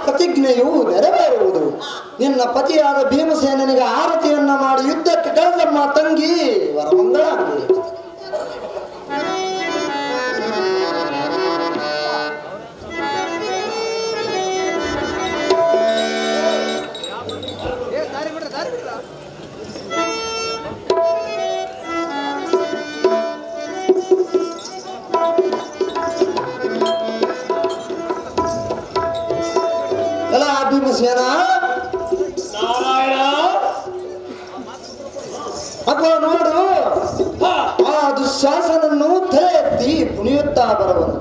ಪ್ರತಿಜ್ಞೆಯು ನೆರವೇರುವುದು. ನಿನ್ನ ಪತಿಯಾದ ಭೀಮಸೇನನಿಗೆ ಆರತಿಯನ್ನ ಮಾಡಿ ಯುದ್ಧಕ್ಕೆ ಕಳೆದಮ್ಮ ತಂಗಿ ವರಮಂಗಳ ಆಗಲಿ. ಭೀಮಸೇನ ನಾರಾಯಣ ಅಥವಾ ನೋಡು, ಆ ದುಶ್ಯಾಸನನ್ನು ತಲೆ ಎತ್ತಿ ಕುಣಿಯುತ್ತಾ ಬರುವನು.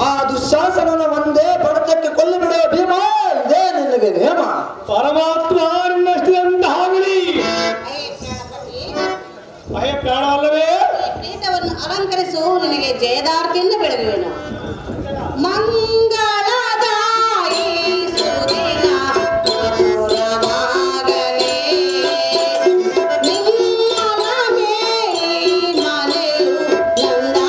ಆ ದುಶ್ಯಾಸನನ ಒಂದೇ ಬಡತಕ್ಕೆ ಕೊಲ್ಲಿ ಬಿಡುವ ಭೀಮ, ಇದೇ ನಿನಗೆ ನೇಮ. ಪರಮಾತ್ಮ ನಿನ್ನಷ್ಟಿದಂತಾಗಲಿ. ಭಯ ಪ್ರಾಣ ಅಲ್ಲವೇ? ಪೀಠವನ್ನು ಅಲಂಕರಿಸು, ನಿನಗೆ ಜಯದಾರ್ತಿಯನ್ನು ಬೆಳಗುವೆನು. ಮಂಗಳದಾಯಿ ಸುದಿನ ಪುರವಾಗಲೇ, ನಿನ್ನ ಮೇಲಿ ಮನೆಯು ನಂದಾದೀಪವಾಗಲೇ.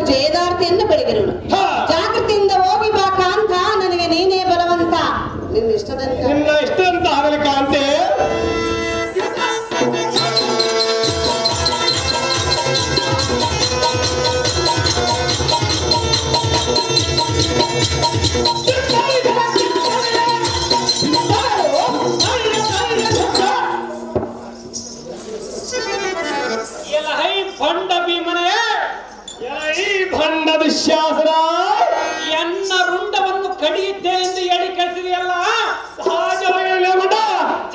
ಜಯದಾರ್ತಿಯನ್ನು ಬೆಳಗಿರುಳು. ಜಾಗೃತಿಯಿಂದ ಹೋಗಿ ಬಾ ಕಾಂತ, ನನಗೆ ನೀನೇ ಬಲವಂತ. ನಿನ್ನ ಇಷ್ಟದಂತ ಆಗಲಿ ಕಾಂತೆ. ಭಂಡ ಭೀಮನೇ, ಈ ಭಂಡ ದುಶ್ಯಾಸನ ಎನ್ನ ರುಂಡವನ್ನು ಕಡಿಯುತ್ತೇನೆಂದು ಹೇಳಿ ಕಳಿಸಿದೆಯಲ್ಲ, ಸಹಜವಾಗಿ ಬಂಡ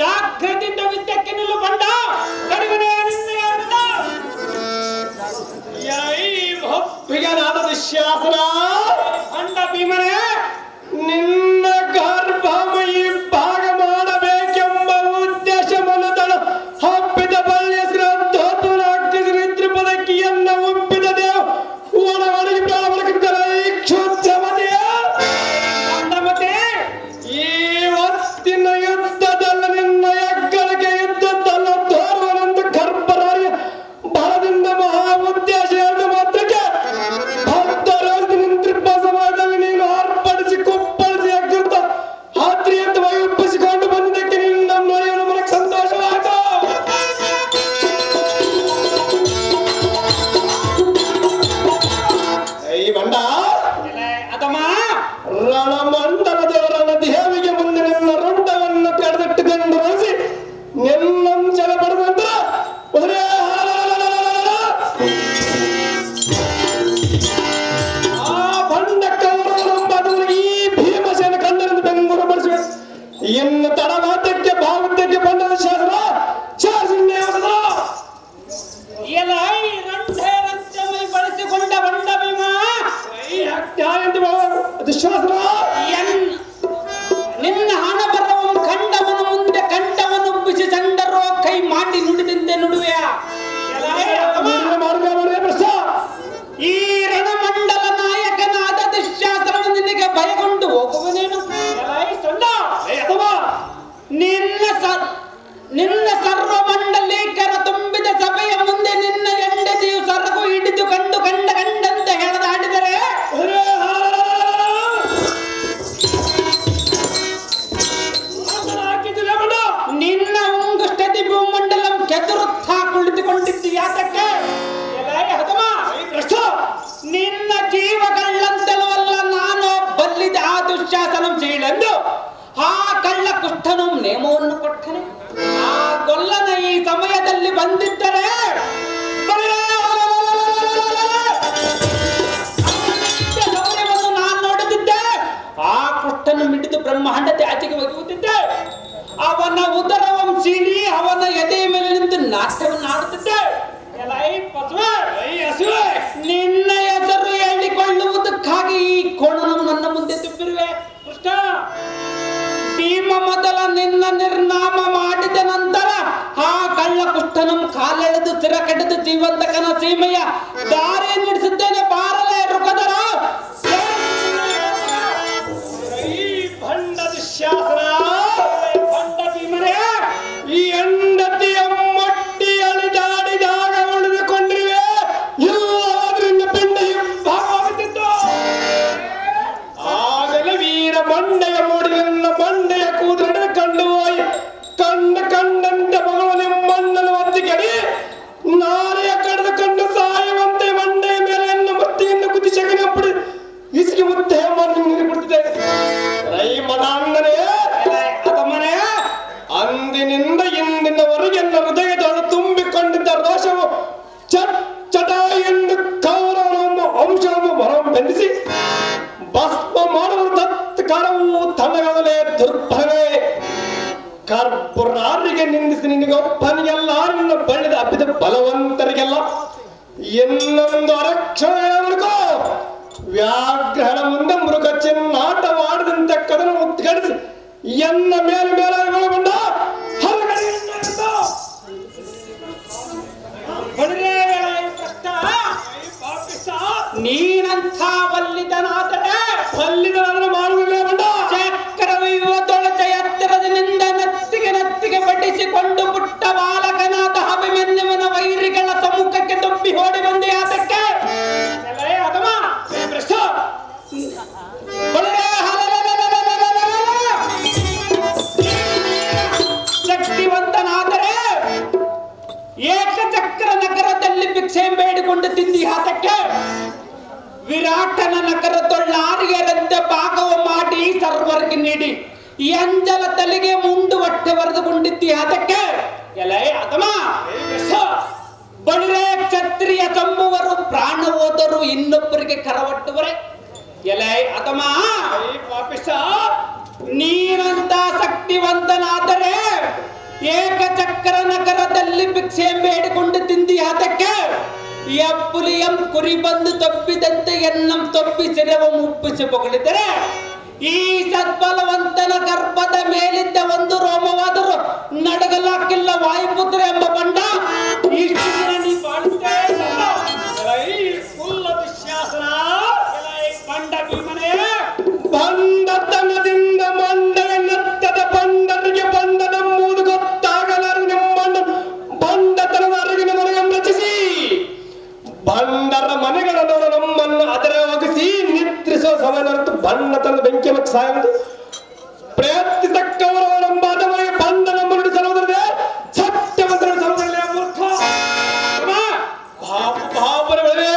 ಜಾಗೃತಿಯಿಂದ ವಿದ್ಯಕ್ಕೆ ನಿಲ್ಲು ಬಂಡ, ಕಡಿಮೆ ಈ ಭಕ್ತಿಗನಾದ ದುಶ್ಯಾಸನ ಭಂಡ ಭೀಮನೇ, ನಿನ್ನ ಗರ್ಭಮಯಿ ಭಾಗ ಮಾಡಬೇಕೆಂಬ ಉದ್ದೇಶ ಮನದಳ ಹಬ್ಬಿದ ಬಲ್ಯ ಶ್ರದ್ಧಾತುಲ ತ್ರಿಪದಕ್ಕಿಯನ್ನ ಒಪ್ಪಿದ ದೇವ ಒಳಗೆ ಪ್ರಾರಂಭಿಸಿದ ಈ ಕ್ಷುದ್ರಮತೆ ಇವತ್ತಿನ ಯುದ್ಧದಲ್ಲ ನಿನ್ನ ಯಜ್ಞಕ್ಕೆ ಯುದ್ಧದಲ್ಲ ತೋರುವನೆಂದು ಗರ್ಭರಾಗಿ ಬಲದಿಂದ ಮಹಾ ಉದ್ದೇಶ ಎಂದು ಮಾತ್ರಕ್ಕೆ ಭಕ್ತರಾಗಿ ನಿಂತಿರುವ ಸಮಯದಲ್ಲಿ ನೀನು ಆರ್ಪಡಿಸಿ ಕುಪ್ಪಳಿಸಿ ಯಜ್ಞ ಆತ್ರೀಯವಾಗಿ ಒಪ್ಪಿಸಿಕೊಂಡು ಬಂದಿದ್ದಕ್ಕೆ ನಿನ್ನ ನಡೆಯುವ ನನಗೆ ಸಂತೋಷವಾಯಿತು. ಈ ಬಂಡ ಅದಮ್ಮ ರಣಮಂಡಲದವರನ್ನ ದೇವಿಗೆ ಮುಂದೆ ನಿನ್ನ ರುಂಡವನ್ನು ಕಳೆದಿಟ್ಟುಕೊಂಡು ಬಳಸಿ ನಿನ್ನಂಚಲ ಪಡೆದಂತ ಆ ಬಂಡ ಕೌರವರೆಂಬ ಈ ಭೀಮಸೇನ ಕಂಡರಿಂದ ಬೆಂಬಲ ಪಡಿಸುವೆ. ಇನ್ನು ತಡ ಮಾತಕ್ಕೆ ಭಾವಕ್ಕೆ ಬಂಡದ ಶಾಸನ ಬಳಸಿಕೊಂಡ ಬಂಡ ಭೀಮ ದುಶ್ಯಾಸನ ನಿನ್ನ ಹಣ ಬರವನ್ನು ಕಂಡವನ ಮುಂದೆ ಕಂಠವನ್ನು ಉಬ್ಬಿಸಿ ಚಂಡರೋ ಕೈ ಮಾಡಿ ನುಡಿದಂತೆ ನುಡುವೆಯ ನಿನ್ನ ಸರ್ವ ಮಂಡಲೀಕರ ತುಂಬಿದ ಸಭೆಯ ಮುಂದೆ ನಿನ್ನ ಹೆಂಡತಿಯು ಸರಗು ಹಿಡಿದು ಕಂಡು ಗಂಡಂತೆ ಹೆಣದಾಡಿದರೆ ನಿನ್ನ ಉಂಗುಷ್ಟದಿ ಭೂಮಂಡಲಂ ಕೆದುರುತ್ತಾ ಕುಳಿತುಕೊಂಡಿದ್ದು ಯಾತಕ್ಕೆ? ನಿನ್ನ ಜೀವಗಳ್ಳಂತಲವಲ್ಲ ನಾನು ಬಲ್ಲಿದ ಆ ದುಶ್ಯಾಸನಂ ಚೀಳೆಂದು ಆ ಕಳ್ಳ ಕುಷ್ಠನು ನೇಮವನ್ನು ಕೊಟ್ಟನೆ. ಆ ಗೊಲ್ಲನ ಈ ಸಮಯದಲ್ಲಿ ಬಂದಿದ್ದರೆ ನಾನು ನೋಡುತ್ತಿದ್ದೆ. ಆ ಕುಷ್ಠನು ಮಿಡಿದು ಬ್ರಹ್ಮಾಂಡತೆ ಆಚೆಗೆ ಒಗೆಯುತ್ತಿದ್ದೆ. ಅವನ ಉದರವಂ ಚೀಲಿ ಅವನ ಎದೆಯ ಮೇಲೆ ನಿಂತು ನಾಟ್ಯವನ್ನು ಆಡುತ್ತಿದ್ದೆ. ನಿನ್ನ ಹೆಸರು ಹೇಳಿಕೊಳ್ಳುವುದಕ್ಕಾಗಿ ಈ ಕೋಣನು ನನ್ನ ಮುಂದೆ ತುಂಬಿರುವೆ. ಕೃಷ್ಣ, ಭೀಮ ಮೊದಲ ನಿನ್ನ ನಿರ್ನಾಮ ಮಾಡಿದ ನಂತರ ಆ ಕಳ್ಳ ಕುಷ್ಠನಂ ಕಾಲೆಳೆದು ಸಿರ ಕಡಿದು ಜೀವಂತಕನ ಸೀಮೆಯ ದಾರಿ ನಡೆಸುತ್ತೇನೆ. ಬಾರಲೇ ರುಕದರ ಭಂಡ ದುಶ್ಯಾಸನ ಭಂಡ ಭೀಮರೇ, ಈ ಹೆಂಡತಿಯ ಮೊಟ್ಟಿ ಅಳಿದಾಡಿದಾಗ ಉಳಿದುಕೊಂಡಿವೆ. ಎಲ್ಲಾದ್ರಿಂದ ಪಿಂಡ ಭಾಗವಾಗುತ್ತಿತ್ತು. ಆಗಲೇ ವೀರ ಮಂಡೆಯ ಮೂಡಿ ನಿನ್ನ ಮಂಡೆಯ ಕೂದಲು ಕಂಡು ಹೋಯಿ ಕಂಡಂತೆ ಮಗಳು ನಿಮ್ಮಣ್ಣನ ಒತ್ತಿಗಡಿ ನಾಳೆಯ ಕಳೆದುಕೊಂಡು ಸಾಯುವಂತೆ ಮಂಡೆಯ ಮೇಲೆ ಎನ್ನ ಮತ್ತಿಯನ್ನು ಕುದಿ ಶಗನಪ್ಪಡಿ ಇಸಿಗೆ ಮುತ್ತೆ ನೀರು ಬಿಡ್ತಿದೆ. ರೈ ಮನಾಂಗನೇ ಅದಮ್ಮನೇ, ಅಂದಿನಿಂದ ಇಂದಿನವರೆಗೆ ನನ್ನ ಹೃದಯದೊಳು ತುಂಬಿಕೊಂಡಿದ್ದ ರೋಷವು ಚಟ ಎಂದು ಕೌರವನ ಅಂಶವನ್ನು ಹೊರಬಂಧಿಸಿ ಭಸ್ಮ ಮಾಡುವ ತತ್ಕಾರವು ತನ್ನಗಲೇ ದುರ್ಭರವೇ. ಕರ್ಪುರಾರಿಗೆ ನಿಂದಿಸಿ ನಿನಗೊಬ್ಬನಿಗೆಲ್ಲ ನಿನ್ನ ಬಳಿದ ಅಪ್ಪಿದ ಬಲವಂತರಿಗೆಲ್ಲ ಇನ್ನೊಂದು ಅರಕ್ಷಣೆಗಳಿಗೋ ವ್ಯಾಘ್ರನ ಮುಂದೆ ಮೃಗ ಚಿನ್ನಾಟವಾಡದಂತೆ ಕದನ ಉದ್ಘಾಟಿಸಿ ಎನ್ನ ಮೇಲೆ ಮೇಲೆ ಬಂದ ನೀನಂಥ ವಲ್ಲಿದನಾದರೆ ಮಾಡುವುದಿಲ್ಲ ಬಂದ ಚಕ್ರವ್ಯೂಹದೊಳಗೆ ಎತ್ತರದಿಂದ ನತ್ತಿಗೆ ಬಡಿಸಿಕೊಂಡು ಪುಟ್ಟ ಬಾಲಕನಾದ ಅಭಿಮನ್ಯುವನ ವೈರಿಗಳ ಸಮ್ಮುಖಕ್ಕೆ ತುಂಬಿ ಓಡಿ ಬಂದೆ. ಅದಕ್ಕೆ ಶಕ್ತಿವಂತನಾದರೆ ಏಕಚಕ್ರ ನಗರದಲ್ಲಿ ಭಿಕ್ಷೆ ಬೇಡಿಕೊಂಡು ತಿಂದಿ. ಅದಕ್ಕೆ ವಿರಾಟನ ನಗರದೊಳ್ಳಾರಿಯರಂತೆ ಭಾಗವ ಮಾಡಿ ಸರ್ವರ್ಗೆ ನೀಡಿ ಎಂಜಲ ತಲೆಗೆ ಮುಂಡು ಹೊಟ್ಟೆ ಬರೆದುಕೊಂಡಿದ್ದಿ. ಅದಕ್ಕೆ ಎಲೆ ಅದಮ ಬಳಿರೆ ಕ್ಷತ್ರಿಯ ತಮ್ಮವರು ಪ್ರಾಣ ಹೋದರು ಇನ್ನೊಬ್ಬರಿಗೆ ಕರವಟ್ಟುವರೆ. ಎಲೆ ಅದಮ ನೀನಂತ ಶಕ್ತಿವಂತನಾದರೆ ಏಕಚಕ್ರ ನಗರದಲ್ಲಿ ಭಿಕ್ಷೆ ಬೇಡಿಕೊಂಡು ತಿಂದಿ. ಅದಕ್ಕೆ ಎಪ್ಪುಲಿಯಂ ಕುರಿ ಬಂದು ತಪ್ಪಿದಂತೆ ಎನ್ನಂ ತಪ್ಪಿ ಸಿರವ ಮುಪ್ಪಿಸಿ ಬೊಗಳಿದರೆ ಈ ಸದ್ಬಲವಂತನ ಗರ್ಭದ ಮೇಲಿದ್ದ ಒಂದು ರೋಮವಾದರೂ ನಡಗಲಾಕಿಲ್ಲ ವಾಯುಪುತ್ರ ಎಂಬ ಬಂಡ. ಇಷ್ಟು ದಿನ ನೀ ಬಾಳುತ್ತೇ ಬಂಡ ಭೀಮನೇ, ಬಂಡತನದಿಂದ ಮಂಡಯ ನತ್ತದ ಬಂಡರಿಗೆ ಬಂಡನೆಂಬುದು ಗೊತ್ತಾಗಲಾರ ನಿಮ್ಮಣ್ಣ ಬಂಡತನದ ಅರಿವಿನ ಮನೆಯನ್ನು ರಚಿಸಿ ಬಂಡರ ಮನೆಗಳನ್ನು ನಮ್ಮನ್ನು ಅದರ ಒಗಿಸಿ ನಿದ್ರಿಸುವ ಸಮಯನಂತೂ ಬಂಡತನದ ಬೆಂಕಿ ಮತ್ತು ಸಾಯುವುದು ಪ್ರಯತ್ನಿಸಕ್ಕವರವರೆಂಬಾದ ಮನೆಗೆ ಬಂಡ ನಮ್ಮ ನುಡಿಸಲುವುದರೇ ಸತ್ಯವಂತರ ಸಲುವುದರೇ ಮೂರ್ಖ ಭಾವನೆಗಳೇ.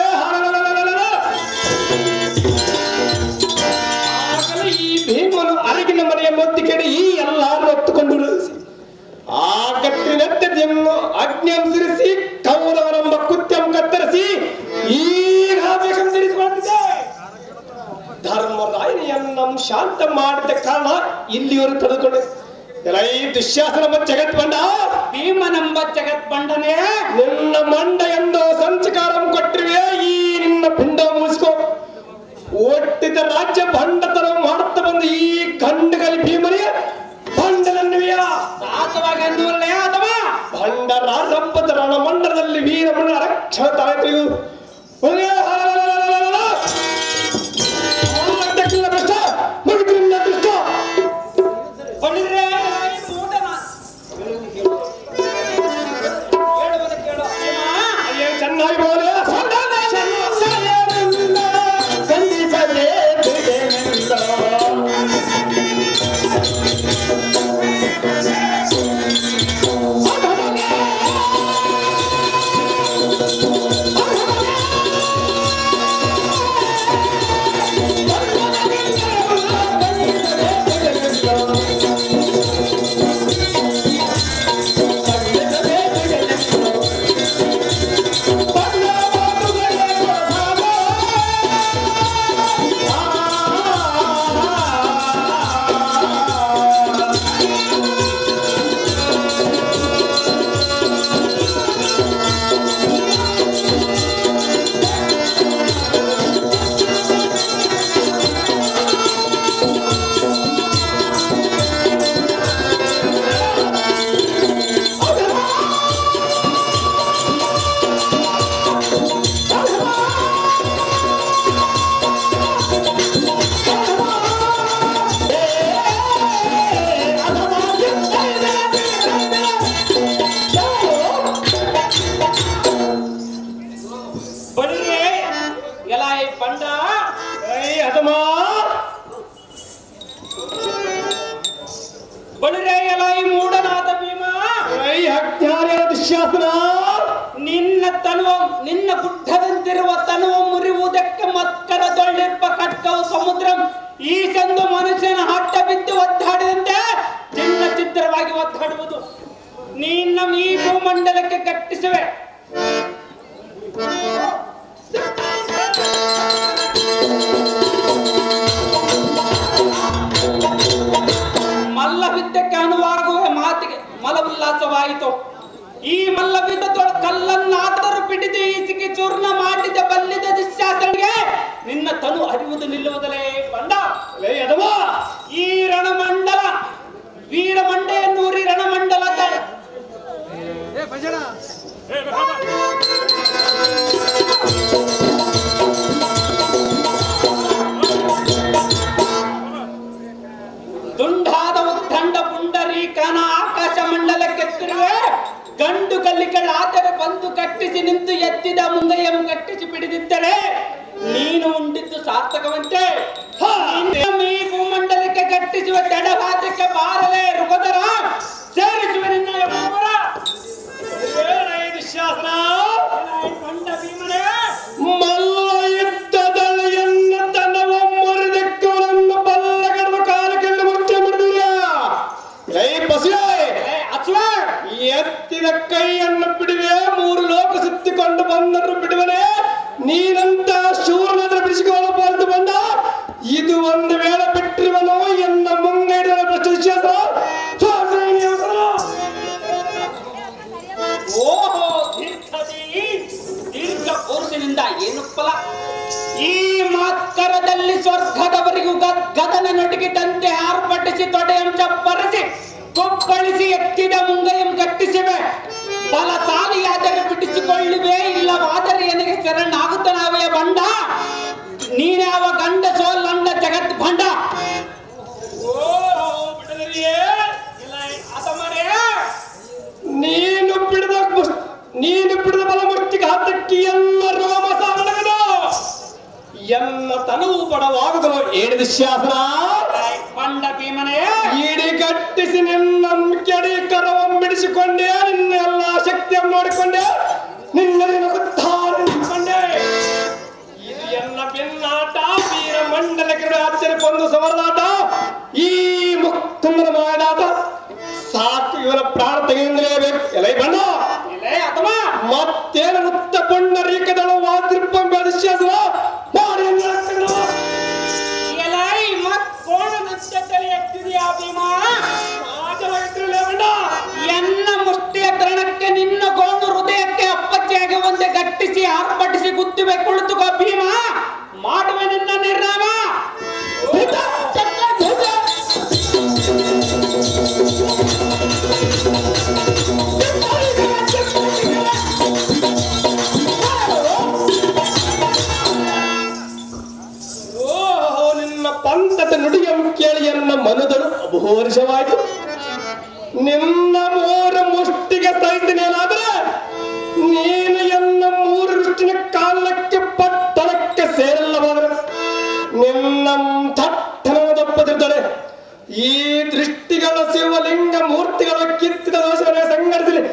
ಆಗಲೇ ಈ ಭೀಮನು ಅರಗಿನ ಮನೆಯ ಮೊತ್ತಿ ಕೆಡಿ ಈ ಎಲ್ಲಾರು ಹೊತ್ತುಕೊಂಡು ಆ ಕತ್ತಿನೆತ್ತದೆಯನ್ನು ಅಗ್ನಿಯಂಸಿರಿಸಿ ಕೌರವನೆಂಬ ಕುತ್ಯಂ ಕತ್ತರಿಸಿ ಈಗ ಬೇಕಂ ತಿರಿಸಿಕೊಳ್ಳುತ್ತಿದೆ. ಧರ್ಮರಾಯನಿಯನ್ನು ಶಾಂತ ಮಾಡಿದ ಕಾರಣ ಇಲ್ಲಿಯವರು ತಡೆದುಕೊಂಡೆ. ಈ ದುಶ್ಯಾಸನ ಜಗತ್ ಬಂಡ ಭೀಮನೆಂಬ ಜಗತ್ ಬಂಡನೇ ನಿನ್ನ ಮಂಡ ಎಂದು ಸಂಚಕಾರ ಕೊಟ್ಟಿರುವೆ. ಈ ನಿನ್ನ ಪಿಂಡ ಮುಗಿಸ್ಕೋ. ಒಟ್ಟಿದ ರಾಜ್ಯ ಬಂಡತನ ಮಾಡುತ್ತಾ ಬಂದು ಈ ಗಂಡಗಲಿ ಭೀಮನಿಗೆ ಬಂಡನನ್ನುವೆಯ ಸಾಸವಾಗಿ ಅಂದುವರೇ ಅಥವಾ ಬಂಡರ ರಪ್ಪದ ರಣಮಂಡಲದಲ್ಲಿ ವೀರಮಣ ರಕ್ಷಣ ತಾಯಿಗಳು ಮುಗಿದ್ರಿಂದ ದುಷ್ಟ ದುಶ್ಯಾಸನ, ನಿನ್ನ ಗುಡ್ಡದಂತಿರುವ ತನುವ ಮುರಿಯುವುದಕ್ಕೆ ಮತ್ಕರದೊಳ್ಳಿರ್ಪ ಕಟ್ಕವು ಸಮುದ್ರ ಈ ಸಂದು ಮನುಷ್ಯನ ಹಟ್ಟ ಬಿದ್ದು ಒದ್ದಾಡಿದಂತೆ ಚಿನ್ನ ಚಿತ್ರವಾಗಿ ಒದ್ದಾಡುವುದು. ನಿನ್ನ ಈ ಭೂಮಂಡಲಕ್ಕೆ ಕಟ್ಟಿಸುವೆ. ಮಲ್ಲವಿದ್ದಕ್ಕೆ ಅನುವಾಗುವ ಮಾತಿಗೆ ಮಲವುಲ್ಲಾಸವಾಯಿತು. ಈ ಮಲ್ಲವಿದ್ದದೊಳ ಕಲ್ಲನ್ನಾದರೂ ಪಿಡಿದು ಈಸಿಗೆ ಚೂರ್ಣ ಮಾಡಿದ ಬಲ್ಲಿದ ದುಶ್ಯಾಸನಿಗೆ ನಿನ್ನ ತನು ಅರಿವುದು ನಿಲ್ಲುವುದಲೇ ಬಂದ. ಈ ರಣಮಂಡಲ ವೀರಮಂಡೆಯನ್ನೂರಿ ರಣಮಂಡಲದ ದುಂಡಾದ ಉದ್ದಂಡ ಪುಂಡರೀಕನ ಆಕಾಶ ಮಂಡಲಕ್ಕೆತ್ತಿರುವೆ. ಗಂಡು ಕಲ್ಲಿಗಳಾದರೆ ಬಂದು ಕಟ್ಟಿಸಿ ನಿಂತು ಎತ್ತಿದ ಮುಂಗೈಯನ್ನು ಕಟ್ಟಿಸಿ ಬಿಡಿದಿದ್ದರೆ ನೀನು ಉಂಡಿದ್ದು ಸಾರ್ಥಕವಂತೆ. ಈ ಭೂಮಂಡಲಕ್ಕೆ ಕಟ್ಟಿಸುವ ತಡವಾದಕ್ಕೆ ಬಾರಲೇ ರುಗದರ ಸೇರಿಸುವ ನಿನ್ನ ದುಶ್ಯಾಸನ. ಮಲ್ಲ ಯುದ್ಧದಳೆಯನ್ನ ತನ್ನವ ಮುರಿದಕ್ಕವರನ್ನು ಬಲ್ಲಗಡದ ಕಾಲಕ್ಕೆಲ್ಲ ಮುಚ್ಚ ಬಿಡುದಿಲ್ಲ. ಎತ್ತಿದ ಕೈಯನ್ನು ಬಿಡುವೆ, 3 ಲೋಕ ಸುತ್ತಿಕೊಂಡು ಬಂದರು ಬಿಡುವನೆ. ನೀನಂತ ಶೂರನಾದ್ರ ಬಿಡಿಸಿಕೊಳ್ಳಲು ಬಾರದು ಬಂದ. ಇದು ಒಂದು ವೇಳೆ ಬಿಟ್ಟಿರುವನು ಎನ್ನ ಮುಂಗೈದ ಓಹೋ ದೀರ್ಘ ಪುರುಷನಿಂದ ಏನು ಫಲ? ಈ ಮಾತ್ಕರದಲ್ಲಿ ಸ್ವರ್ಗದವರಿಗೂ ಗದನ ನಡುಗಿದಂತೆ ಆರ್ಭಟಿಸಿ ತೊಡೆಯಂಶ ಪರಸಿ ಕೊಪ್ಪಳಿಸಿ ಎತ್ತಿದ ಮುಂಗೈಯನ್ನು ಕಟ್ಟಿಸಿವೆ. ಬಲಶಾಲಿಯಾದರೆ ಬಿಡಿಸಿಕೊಳ್ಳುವೆ, ಇಲ್ಲವಾದರೆ ನನಗೆ ಶರಣಾಗುತ್ತನಾವೆಯ ಬಂಡ. ನೀನ್ಯಾವ ಗಂಡ ಸೋಲಂಡ ಜಗತ್ ಭಂಡ. ನೀನು ಬಿಡದ ಬಲ ಮುಷ್ಟಿಗೆ ಹತ್ತಕ್ಕಿ ಎಲ್ಲ ರೋಮಸ ಅಡಗದು ಎಲ್ಲ ತನವು ಬಡವಾಗುವುದು. ಏಳು ದುಶ್ಯಾಸನ ಬಂಡ ಭೀಮನೇ ಈಡಿ ಕಟ್ಟಿಸಿ ನಿನ್ನ ಕೆಡಿ ಕರವನ್ನು ಬಿಡಿಸಿಕೊಂಡೆ. ನಿನ್ನ ಎಲ್ಲ ಶಕ್ತಿಯನ್ನು ನೋಡಿಕೊಂಡೆ, ನಿನ್ನಕೊಂಡೆ. ಇದು ಎಲ್ಲ ಭಿನ್ನಾಟ, ವೀರ ಮಂಡಲ ಕಿರಣ ಆಶ್ಚರ್ಯಕ್ಕೊಂದು ಸಮರದಾಟ. ಈ ಮುಕ್ತಂಗನ ಮಾಯದಾಟ ಸಾಕು. ಇವರ ಪ್ರಾಣ ತೆಗೆಯಲೇಬೇಕು. ಎಲೈ ಬಣ್ಣ ಮತ್ತೇನು ವೃತ್ತ ಪುಂಡರೀಕದಳು ವಾದ್ರಿಪ್ಪಂಬ ದುಶ್ಯಾಸನ ಮಾಡಿ ಎನ್ನ ಮುಷ್ಟಿಯ ತರಣಕ್ಕೆ ನಿನ್ನ ಗೋಣು ಹೃದಯಕ್ಕೆ ಅಪ್ಪಚ್ಚಿಯಾಗಿ ಒಂದೇ ಗಟ್ಟಿಸಿ ಆರ್ಭಟಿಸಿ ಗುತ್ತಿವೆ ಕುಳಿತುಕೋ ಭೀಮ. ಮಾಡುವ ನಿನ್ನ ನಿರ್ನಾಮ. ಪಂಥದ ನುಡಿಯನ್ನು ಕೇಳಿ ಎನ್ನ ಮನದಳು ಅಭೋರಿಷವಾಯಿತು. ನಿನ್ನ 3 ಮುಷ್ಟಿಗೆ ಸಹಿಸಿನೇನಾದ್ರೆ ನೀನು ಎನ್ನ 3 ದೃಷ್ಟಿನ ಕಾಲಕ್ಕೆ ಪಟ್ಟಣಕ್ಕೆ ಸೇರಲ್ಲವಾದ್ರೆ ನಿನ್ನ ತಟ್ಟಣದಪ್ಪದಿರ್ತಾರೆ. ಈ ದೃಷ್ಟಿಗಳ ಶಿವಲಿಂಗ ಮೂರ್ತಿಗಳ ಕಿತ್ತಿದ ದೋಷವನ್ನೇ ಸಂಘಟಿಸಲಿ.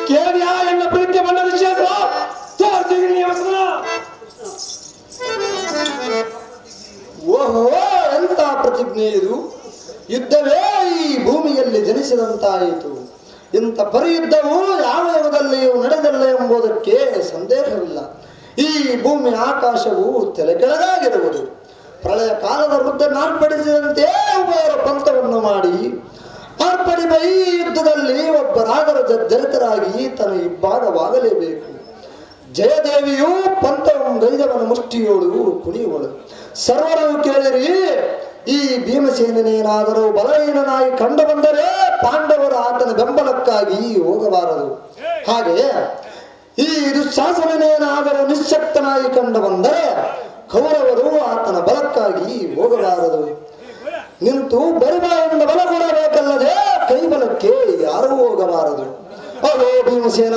ಕೇಳಿಯಾ ಎನ್ನ ಪ್ರೀತಿಯ ಬಣ್ಣ ವಿಶ್ವಾಸ ತೋರಿಸಿ. ಓಹೋ, ಎಂತ ಪ್ರತಿಜ್ಞೆ ಇದು! ಯುದ್ಧವೇ ಈ ಭೂಮಿಯಲ್ಲಿ ಜನಿಸಿದಂತಾಯಿತು. ಇಂಥ ಪರಿಯುದ್ಧವು ಯಾವ ಯುಗದಲ್ಲಿಯೂ ನಡೆದಲ್ಲ ಎಂಬುದಕ್ಕೆ ಸಂದೇಹವಿಲ್ಲ. ಈ ಭೂಮಿ ಆಕಾಶವು ತಲೆ ಕೆಳಗಾಗಿರುವುದು. ಪ್ರಳಯ ಕಾಲದ ವೃದ್ಧ ನಾರ್ಪಡಿಸಿದಂತೆ ಉಭಯರ ಪಂಥವನ್ನು ಮಾಡಿ ಮಾರ್ಪಡಿದ ಈ ಯುದ್ಧದಲ್ಲಿ ಒಬ್ಬರಾದರೂ ಜರ್ಜರಿತರಾಗಿ ತನ್ನ ಇಬ್ಬಾಗವಾಗಲೇಬೇಕು. ಜಯದೇವಿಯು ಪಂಥವನ್ನು ಗೈದವನ ಮುಷ್ಟಿಯೋಳು ಕುಣಿಯುವಳು. ಸರ್ವರು ಕೇಳಿರಿ, ಈ ಭೀಮಸೇನೇನಾದರೂ ಬಲಹೀನನಾಗಿ ಕಂಡು ಬಂದರೆ ಪಾಂಡವರು ಆತನ ಬೆಂಬಲಕ್ಕಾಗಿ ಹೋಗಬಾರದು. ಹಾಗೆ ಈ ದುಶ್ಯಾಸನೇನಾದರೂ ನಿಶ್ಶಕ್ತನಾಗಿ ಕಂಡು ಬಂದರೆ ಕೌರವರು ಆತನ ಬಲಕ್ಕಾಗಿ ಹೋಗಬಾರದು. ನಿಂತು ಬರಿಬಾಯಿಂದ ಬಲ ಕೊಡಬೇಕಲ್ಲದೆ ಕೈಬಲಕ್ಕೆ ಯಾರೂ ಹೋಗಬಾರದು. ಅಲೋ ಭೀಮಸೇನ,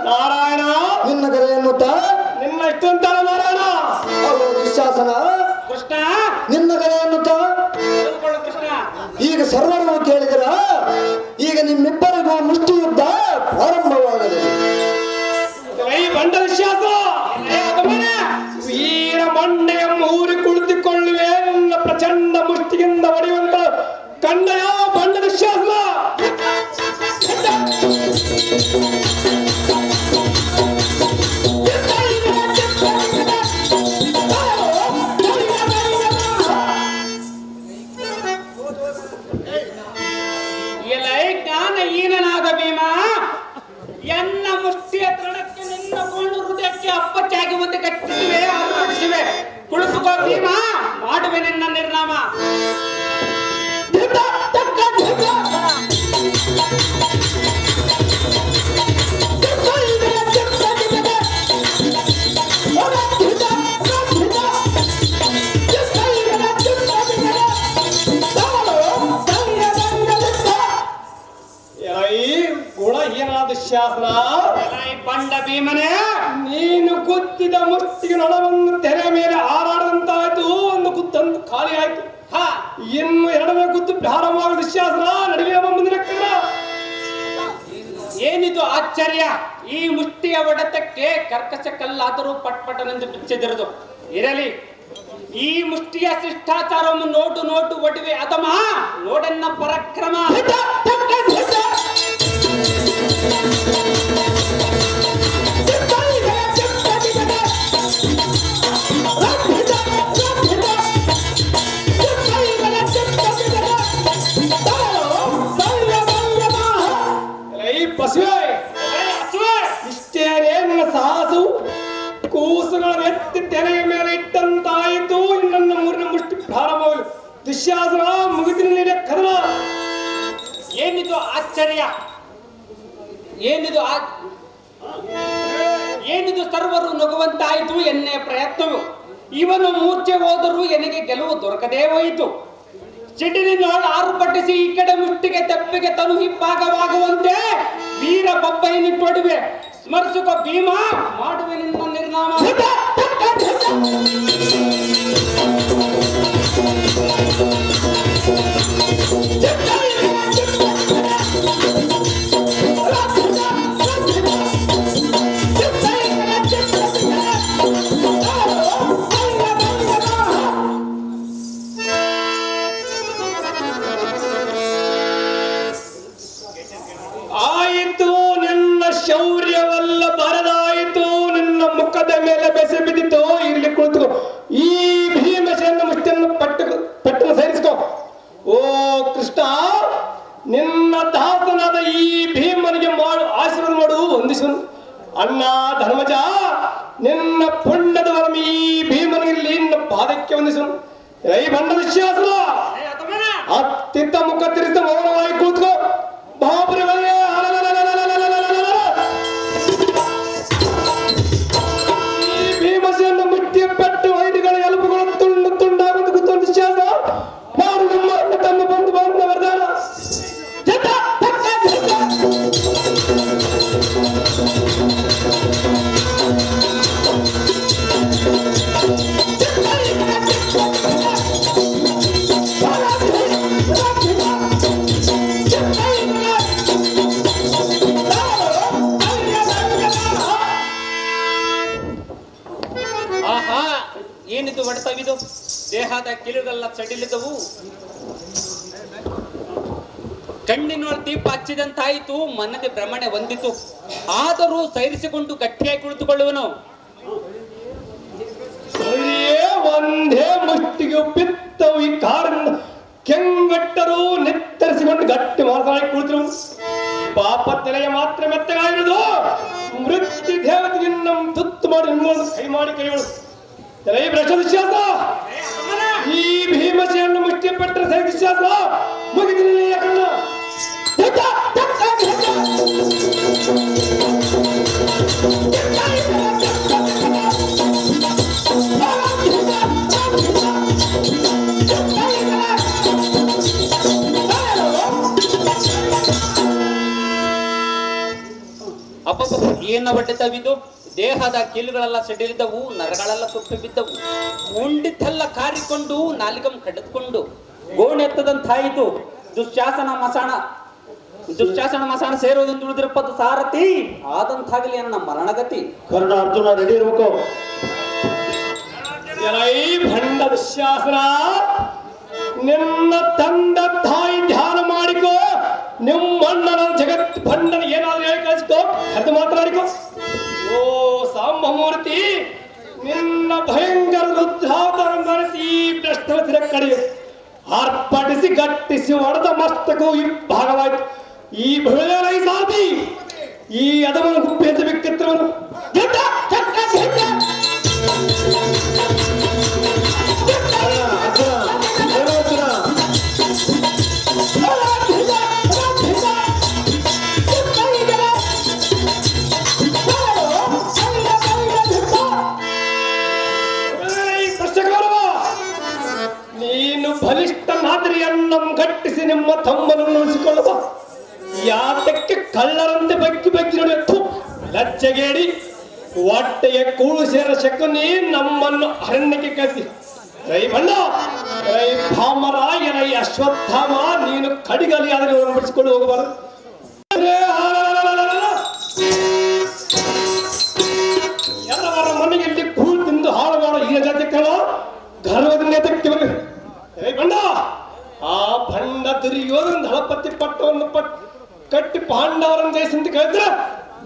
ನಾರಾಯಣ ನಿನ್ನ ಕರೆ ಎನ್ನುತ್ತಾ ನಿನ್ನ ಇಷ್ಟಂತಾರ ನಾರಾಯಣ. ಅಲೋ ದುಶ್ಯಾಸನ, ಕೃಷ್ಣ ನಿನ್ನ ಕಡೆ ಎನ್ನುತ್ತ ಕೃಷ್ಣ ಈಗ ಸರ್ವರೂ ಕೇಳಿದ್ರ ಈಗ ನಿಮ್ಮಿಬ್ಬರಿಗೂ ಮುಷ್ಟಿ ಯುದ್ಧ ಪ್ರಾರಂಭವಾಗಲಿದೆ. ಬಂಡ ವಿಶ್ವಾಸ ವೀರ ಮಂಡೆಯ ಮೂರಿ ಕುಳಿತುಕೊಳ್ಳುವೆ ನನ್ನ ಪ್ರಚಂಡ ಮುಷ್ಟಿಯಿಂದ ಹೊಡೆಯುವಂತ ಕಂಡ ಯಾವ ಬಂಡ ವಿಶ್ವಾಸ ಜ್ಞಾನ ಈನನಾದ ಭೀಮ ಎನ್ನ ಮುಷ್ಟಿಯ ತೃಣಕ್ಕೆ ನಿನ್ನ ಕೊಂಡು ಹೃದಯಕ್ಕೆ ಅಪ್ಪಚ್ಚಾಗಿ ಒಂದು ಕಟ್ಟಿಸಿವೆ ಅರ್ಪಿಸಿವೆ. ಕುಳಿತುಕೋ ಭೀಮ, ಮಾಡುವೆ ನಿನ್ನ ನಿರ್ನಾಮ. ಗುಣಹೀನಾದ ಶಾಸ್ತ್ರ ಬಂಡ ಭೀಮನೇ, ನೀನು ಗುದ್ದಿದ ಮುಷ್ಟಿಗೆ ನೊಣವನ್ನು ತೆರೆ ಮೇಲೆ ಹಾರಾಡದಂತಾಯ್ತು. ಒಂದು ಗುದ್ದಂತ ಖಾಲಿ ಆಯ್ತು. ಇನ್ನು ಎರಡನೇ ಗುದ್ದು ಪ್ರಾರಂಭವಾದ ಶಾಸ್ತ್ರ ನಡುವೆ ಮುಂದಿನ ಕಣ್ಣ. ಏನಿದು ಆಶ್ಚರ್ಯ! ಈ ಮುಷ್ಟಿಯ ಒಡೆತಕ್ಕೆ ಕರ್ಕಶ ಕಲ್ಲಾದರೂ ಪಟ್ಪಟನೆಂದು ಬಿಚ್ಚಿದಿರದು. ಇರಲಿ, ಈ ಮುಷ್ಟಿಯ ಶಿಷ್ಟಾಚಾರವನ್ನು ನೋಟು ನೋಟು ಒಡಿವೆ ಅದಮ ನೋಡನ್ನ ಪರಾಕ್ರಮ. ಇಷ್ಟೇನೇ ನನ್ನ ಸಾಹಸು ಕೂಸುಗಳನ್ನು ಎತ್ತಿ ತೆರೆಯ ಮೇಲೆ ಇಟ್ಟಂತಾಯಿತು. ನನ್ನ ಮೂರನೇ ಮುಷ್ಟಿ ಪ್ರಾರಂಭವಾಗಲಿ. ದುಶ್ಯಾಸನ ಮುಗಿದಿನ ಕದನ. ಏನಿದು ಆಶ್ಚರ್ಯ! ಏನಿದು ಸರ್ವರು ನಗುವಂತಾಯಿತು ಎನ್ನೆ ಪ್ರಯತ್ನವು. ಇವನು ಮೂರ್ಛೆ ಹೋದರೂ ಎನಗೆ ಗೆಲುವು ದೊರಕದೇ ಹೋಯಿತು. ಸಿಡಿಲಿನೊಳ ಆರ್ಭಟಿಸಿ ಈ ಕಡೆ ಮುಷ್ಟಿಗೆ ತೆಪ್ಪಿಗೆ ತನು ಹಿಪ್ಪಾಗವಾಗುವಂತೆ ವೀರ ಬಬ್ಬೈನಿಟ್ಟೊಡುವೆ. ಸ್ಮರಿಸುವ ಭೀಮ, ಮಾಡುವೆ ನಿನ್ನ ನಿರ್ನಾಮ. ಆಯಿತು ನಿನ್ನ ಶೌರ್ಯವಲ್ಲ ಬರದಾಯಿತು, ನಿನ್ನ ಮುಖದ ಮೇಲೆ ಬೆಸೆ ಬಿದ್ದಿತು. ಇಲ್ಲಿ ಕುಳಿತು ಈ ಭೀಮಸೇನ ಮುಷ್ಟಿಯನ್ನು ಪಟ್ಟನ್ನು ಸೇರಿಸಿಕೋ. ಓ ಕೃಷ್ಣ, ನಿನ್ನ ದಾಸನಾದ ಈ ಭೀಮನಿಗೆ ಆಶೀರ್ವಾದ ಮಾಡು, ವಂದಿಸು. ಅಣ್ಣ ಧರ್ಮಜ, ನಿನ್ನ ಪುಣ್ಯದ ವರಮ ಈ ಭೀಮನಿಗೆ ನಿನ್ನ ಪಾದಕ್ಕೆ ವಂದಿಸು. ರೈ ಬಂಡ ವಿಶ್ವಾಸ ಅತ್ತಿತ್ತ ಮುಖ ತಿರುಗಿದ ಮೌನವಾಗಿ ಕೂತ್ಕೋ. ಮಹಾಪುರವೇ ಈ ಭೀಮಸೇನ ಮುಷ್ಟಿಯ ಪಟ್ಟು ವೈದ್ಯಗಳ ಎಲುಬುಗಳು ತುಂಡು ತುಂಡಾಗುವುದು ಗೊತ್ತೊಂದು ವಿಶ್ವಾಸ ಮಾಡು. ನಮ್ಮ ಅಣ್ಣ ತಮ್ಮ ಬಂಧು ಬಾಂಧವ ವರದಾನ. ಏನಿದು ಹೊಡೆತವಿದು? ದೇಹದ ಕಿಲುಗಲ್ಲ ಸಡಿಲಿದವು. ಕಣ್ಣಿನೊಳ ದೀಪ ಹಚ್ಚಿದಂತಾಯಿತು, ಮನದ ಭ್ರಮಣೆ ಹೊಂದಿತು. ಆದರೂ ಸೈರಿಸಿಕೊಂಡು ಗಟ್ಟಿಯಾಗಿ ಕುಳಿತುಕೊಳ್ಳುವನು. ಒಂದೇ ಮುಷ್ಟಿಗೆ ಬಿತ್ತವು ಈ ಕಾರಿಂದ ಕೆಂಗಟ್ಟರು ನೆತ್ತರಿಸಿಕೊಂಡು ಗಟ್ಟಿ ಮಾತನಾಡಿ ಕುಳಿತರು. ಪಾಪ ತೆರೆಯ ಮಾತ್ರ ಮೆತ್ತಗಾಗಿರುವುದು. ಮೃತ್ಯು ದೇವತೆ ನಿನ್ನ ತುತ್ತು ಮಾಡಿ ನಿಮ್ಮನ್ನು ಕೈ ಮಾಡಿ ಕೈಗಳು. ವಿಶ್ವಾಸ ಈ ಭೀಮಸೇನ ಮುಷ್ಟಿ ಪಟ್ಟರೆ ಸೈ ವಿಶ್ವಾಸ ಮುಗಿದಿರಲಿಲ್ಲ ಕಣ್ಣ. ಅಪ್ಪ ಏನ ಹೊಡೆತವಿದು? ದೇಹದ ಕೀಲುಗಳೆಲ್ಲ ಸಿಡಿಲಿದ್ದವು, ನರಗಳೆಲ್ಲ ತುಪ್ಪಿ ಬಿದ್ದವು, ಉಂಡಿದ್ದೆಲ್ಲ ಕಾರಿಕೊಂಡು ನಾಲಿಗಂ ಕಡಿದುಕೊಂಡು ಗೋಣೆತ್ತದಂತಾಯಿತು. ದುಶ್ಯಾಸನ ಮಸಾಣ ಸೇರುವುದನ್ನು ಉಳಿದಿರಪ್ಪದ ಸಾರಥಿ ಆದಂತಾಗಲಿ ನನ್ನ ಮರಣಗತಿ. ಕರ್ಣ ಅರ್ಜುನ ರೆಡಿ ಇರ್ಬೇಕು. ಭಂಡ ದುಶ್ಯಾಸನ, ನಿನ್ನ ತಂದ ತಾಯಿ ಧ್ಯಾನ ಮಾಡಿಕೋ. ನಿಮ್ಮಣ್ಣನ ಜಗತ್ ಭಂಡನ ಏನಾದ್ರು ಹೇಳಿ ಕಳಿಸ್ಕೋ, ಅದು ಮಾತನಾಡಿಕೋ. ಓ ಸಾಂಬಮೂರ್ತಿ, ನಿನ್ನ ಭಯಂಕರ ರುದ್ರಾವತಾರ ಮನಸ್ಸಿ ಭ್ರಷ್ಟವತಿರ ಕಡೆ ಆರ್ಪಡಿಸಿ ಗಟ್ಟಿಸಿ ಹೊಡೆದ ಮಸ್ತಕವು ಇಬ್ಬಾಗವಾಯಿತು. ಈ ಭುಜನ ಸಾಧಿ ಈ ಅದವನ್ನು ಗುಪ್ಪೆ ಅಂತ ಬೇಕಿತ್ತವನು ನೀನು ಬಲಿಷ್ಠನಾದ್ರಿಯನ್ನ ಗಟ್ಟಿಸಿ ನಿಮ್ಮ ತಮ್ಮನನ್ನು ಉಳಿಸಿಕೊಳ್ಳುವ. ಯಾತಕ್ಕೆ ಕಳ್ಳರಂತೆ ಬಗ್ಗಿ ನೋಡಿ ಲಜ್ಜೆಗೇಡಿ ಹೊಟ್ಟೆಗೆ ಕೂಳು ಸೇರ ಶಕುನಿ ನಮ್ಮನ್ನು ಅರಣ್ಯಕ್ಕೆ ಕಳಿಸಿ. ರೈ ಬಣ್ಣ, ರೈ ಭಾಮರಾಯ, ರೈ ಅಶ್ವತ್ಥಾಮ, ನೀನು ಕಡಿಗಲಿ ಆದರೆ ಬಿಡಿಸಿಕೊಂಡು ಹೋಗಬಾರದು. ಎಲ್ಲವರ ಮನೆಯಲ್ಲಿ ಕೂಳು ತಿಂದು ಹಾಳು ಮಾಡೋ ಈ ಜಾತಿಗಳ ಗರ್ವದಿಂದ ಎದಕ್ಕೆ ಬರ. ರೈ ಬಣ್ಣ, ಆ ಭಂಡ ದುರ್ಯೋಧನ ದಳಪತಿ ಪಟ್ಟವನ್ನು ಕಟ್ಟಿ ಪಾಂಡವರನ್ನು ಜಯಿಸಂತ ಕೇಳಿದ್ರ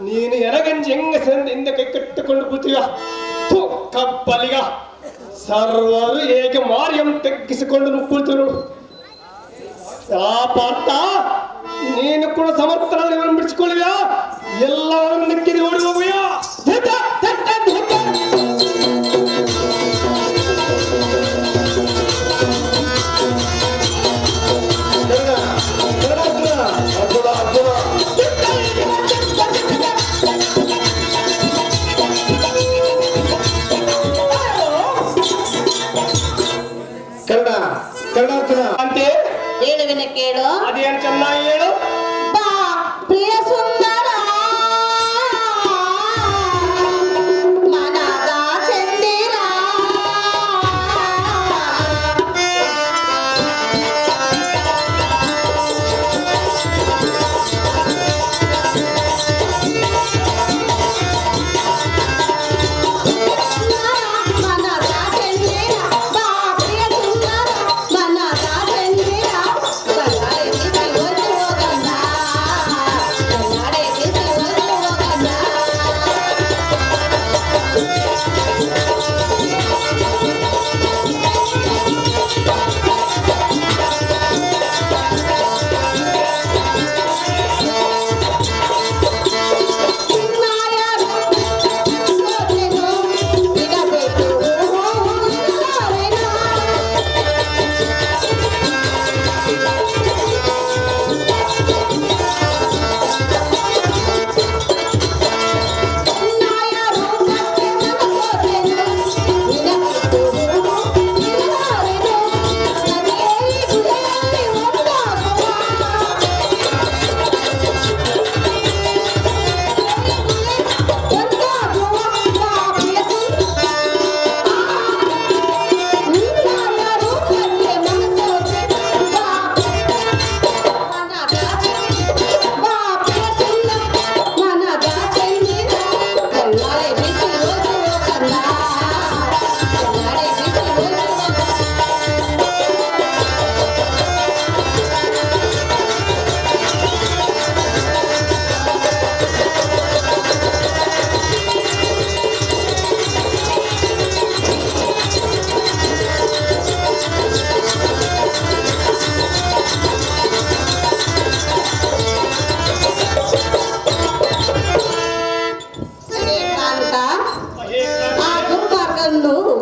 ನೀನು ಎನಗಂಜಿ ಹೆಂಗಸರಿಂದ ಕೈ ಕಟ್ಟಿಕೊಂಡು ಕೂತೀವ. ಕಪ್ಪಲಿಗ ಸರ್ವರು ಹೇಗೆ ಮಾರಿಯಂ ತೆಗ್ಗಿಸಿಕೊಂಡು ನುಗ್ಗುಳ್ತೀರು. ಆ ಪಾರ್ಥ, ನೀನು ಕೂಡ ಸಮರ್ಥನ ಬಿಡಿಸಿಕೊಳ್ಳುವ. ಎಲ್ಲವರನ್ನು ನೆಕ್ಕಿದೆ ಓಡಿ ಹೋಗುವ. ಅಂತೆ ಹೇಳುವಿನ ಕೇಳು. ಅದೇನು ಚೆನ್ನಾಗಿ ಹೇಳು. ಬಾ ಪ್ರಿಯ ಸುಂದರ ಮನದ ಚಂದಿರ,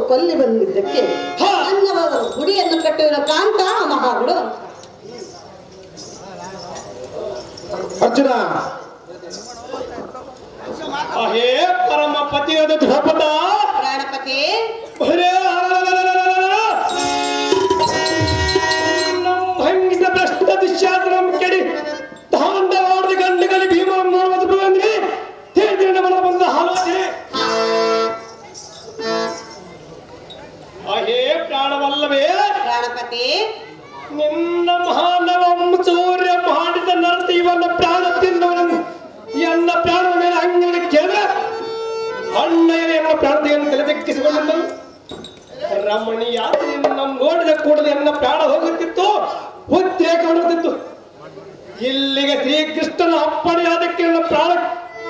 ಕೊಲ್ಲಿ ಬಂದಿದ್ದಕ್ಕೆ ನನ್ನ ಗುಡಿಯನ್ನು ಕಟ್ಟಿರೋ ಕಾಂತ ಮಹಾಗುಡು. ಅರ್ಜುನ, ಅಹೇ ಪರಮ ಪತಿಯಾದ ದ್ರೌಪದ ಪ್ರಾಣಪತಿ, ಭಂಗಿಸ ಭ್ರಷ್ಟ ದುಶ್ಯಾಸನ ಕೆಡಿ ತಾಂಡವಾಡದ ಗಂಡುಗಲಿ ಭೀಮ ನೋಡುವುದು ಬಂದ್ರಿ ತೇಜನ ಮನ ಬಂದ ಹಾಲೋಚನೆ. ಅಂದುಕೊಂಡಿದ್ದರು. ರಮಣೀಯ ನಿನ್ನ ನೋಡಿದ ಕೂಡಲೇ ನನ್ನ ಪ್ರಾಣ ಹೋಗುತ್ತಿತ್ತು, ಉದ್ರೇಕ ಹೊಡುತ್ತಿತ್ತು. ಇಲ್ಲಿಗೆ ಶ್ರೀಕೃಷ್ಣನ ಅಪ್ಪಣೆಯಾದಕ್ಕೆ ನನ್ನ ಪ್ರಾಣ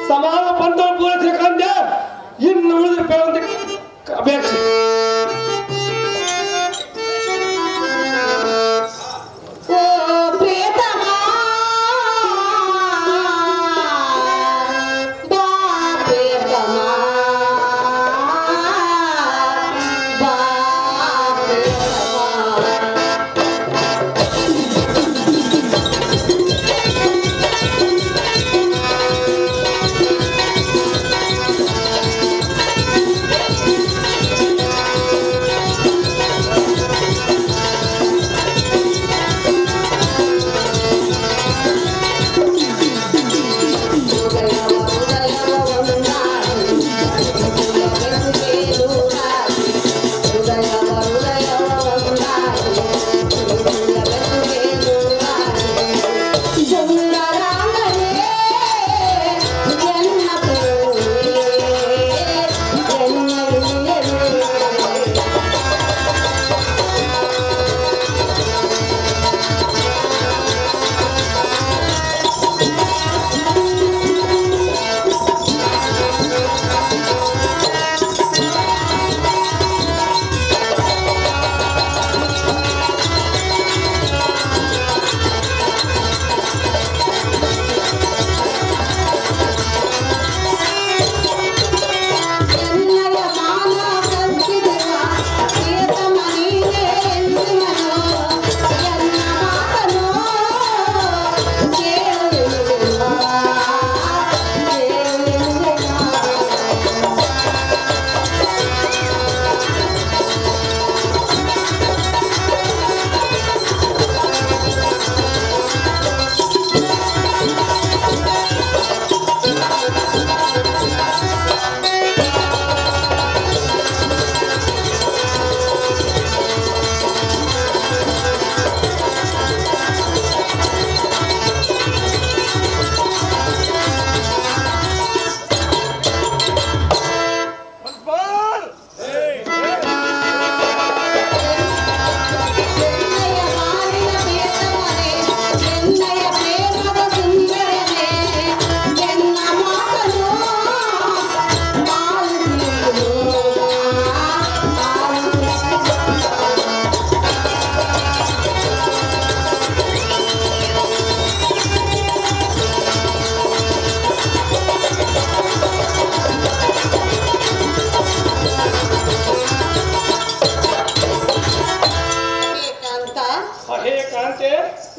ಸಮಾನ ಬಂಧ ಪೂರೈಸಬೇಕಂದೆ. ಇನ್ನು ಉಳಿದ ಅಪೇಕ್ಷೆ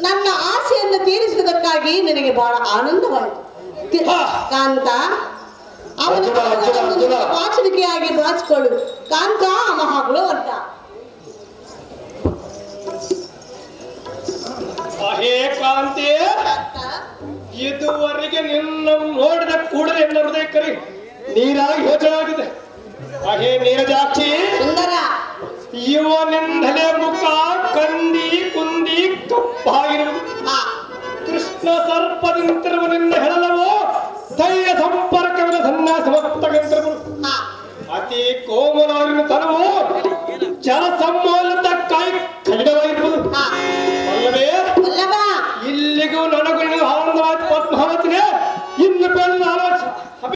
ನನ್ನ ಆಸೆಯನ್ನು ತೀರಿಸುವುದಕ್ಕಾಗಿ ನಿನಗೆ ಬಹಳ ಆನಂದವಾಯಿತು ಕಾಂತ. ಅವನ ವಾಚನಿಕೆಯಾಗಿ ಬಾಚಿಕೊಳ್ಳು ಕಾಂತ ಮಹಾಗುಳು ಅಂತ. ಕಾಂತಿ, ಇದುವರೆಗೆ ನಿನ್ನ ನೋಡಿದ ಕೂಡಲೇ ನನ್ನ ಹೃದಯ ಕರಿ ನೀರಾಗಿ ಯೋಚನೆ ಆಗಿದೆ. ನೀರಜಾಕ್ಷಿ ಸುಂದರ, ಇವನಿಂದಲೇ ಮುಖ ಕಂದಿ ಕುಂದಿ ಕಪ್ಪಾಗಿರುವುದು. ಕೃಷ್ಣ ಸರ್ಪದಿಂತಿರುವನಿಂದ ಹೇಳಲವೋ ಧೈರ್ಯ ಸಂಪರ್ಕವಿದ ಸನ್ಯಾಸ ಮತ್ತಗಂತಿರುವುದು. ಅತಿ ಕೋಮಲವರಿನ ತನವು ಜಲ ಸಂಮೋಲ